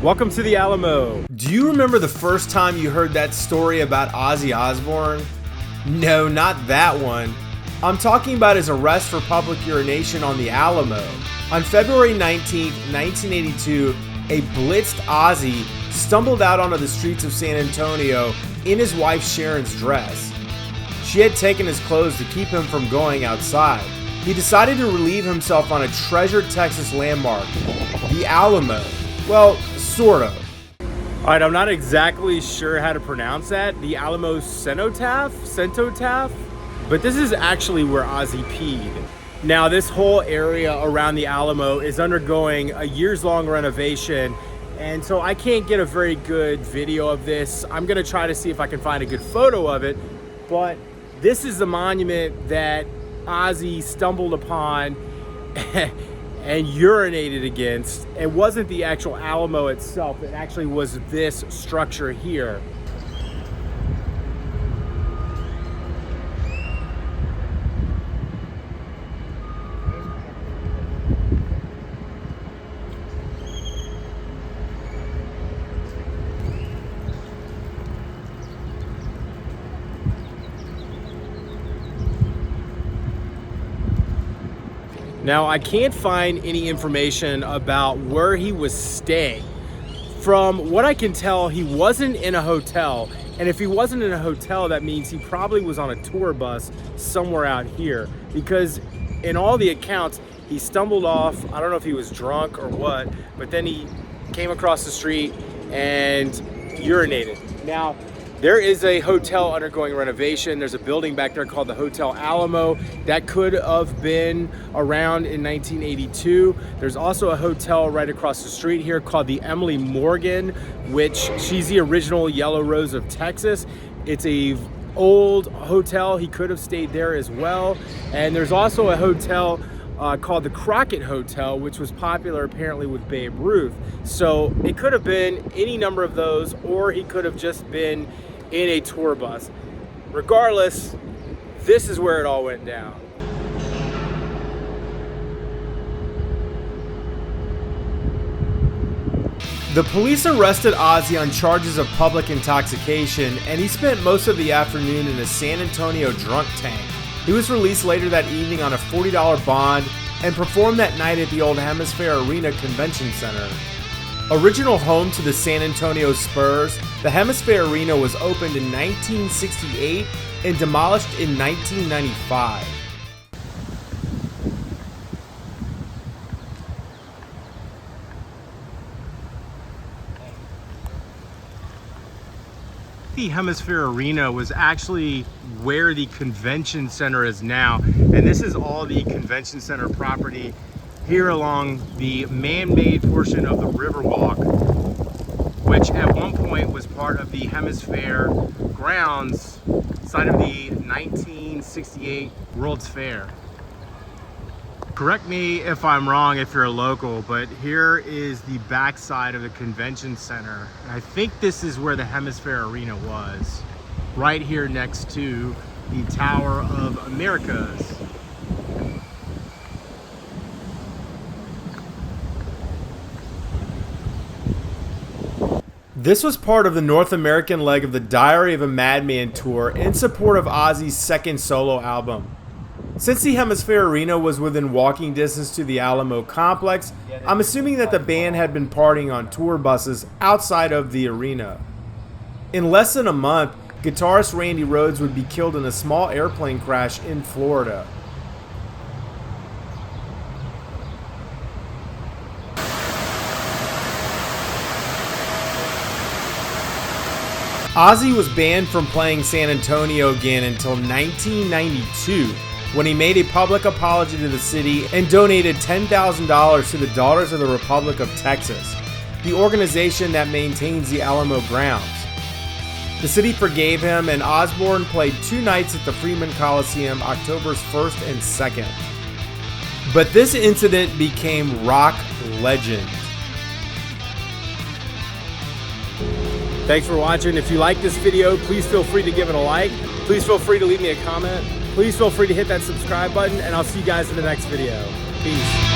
Welcome to the Alamo. Do you remember the first time you heard that story about Ozzy Osbourne? No, not that one. I'm talking about his arrest for public urination on the Alamo. On February 19, 1982, a blitzed Ozzy stumbled out onto the streets of San Antonio in his wife Sharon's dress. She had taken his clothes to keep him from going outside. He decided to relieve himself on a treasured Texas landmark, the Alamo. Well, sort of. Alright, I'm not exactly sure how to pronounce that. The Alamo Cenotaph? But this is actually where Ozzy peed. Now, this whole area around the Alamo is undergoing a years-long renovation, and so I can't get a very good video of this. I'm gonna try to see if I can find a good photo of it, but this is the monument that Ozzy stumbled upon and urinated against. It wasn't the actual Alamo itself, it actually was this structure here. Now, I can't find any information about where he was staying. From what I can tell, he wasn't in a hotel. And if he wasn't in a hotel, that means he probably was on a tour bus somewhere out here. Because in all the accounts, he stumbled off. I don't know if he was drunk or what, but then he came across the street and urinated. Now, there is a hotel undergoing renovation. There's a building back there called the Hotel Alamo that could have been around in 1982. There's also a hotel right across the street here called the Emily Morgan, which she's the original Yellow Rose of Texas. It's a old hotel. He could have stayed there as well. And there's also a hotel called the Crockett Hotel, which was popular apparently with Babe Ruth. So it could have been any number of those, or he could have just been in a tour bus. Regardless, this is where it all went down. The police arrested Ozzy on charges of public intoxication, and he spent most of the afternoon in a San Antonio drunk tank. He was released later that evening on a $40 bond and performed that night at the old Hemisphere Arena Convention Center. Original home to the San Antonio Spurs, the Hemisphere Arena was opened in 1968 and demolished in 1995. The Hemisphere Arena was actually where the convention center is now, and this is all the convention center property here along the man-made portion of the Riverwalk, which at one point was part of the Hemisphere grounds site of the 1968 World's Fair. Correct me if I'm wrong if you're a local, but here is the backside of the convention center. And I think this is where the Hemisphere Arena was, right here next to the Tower of Americas. This was part of the North American leg of the Diary of a Madman tour in support of Ozzy's second solo album. Since the Hemisphere Arena was within walking distance to the Alamo complex, I'm assuming that the band had been partying on tour buses outside of the arena. In less than a month, guitarist Randy Rhodes would be killed in a small airplane crash in Florida. Ozzy was banned from playing San Antonio again until 1992, when he made a public apology to the city and donated $10,000 to the Daughters of the Republic of Texas, the organization that maintains the Alamo grounds. The city forgave him, and Osbourne played 2 nights at the Freeman Coliseum October's 1st and 2nd. But this incident became rock legend. Thanks for watching. If you like this video, please feel free to give it a like. Please feel free to leave me a comment. Please feel free to hit that subscribe button, and I'll see you guys in the next video. Peace.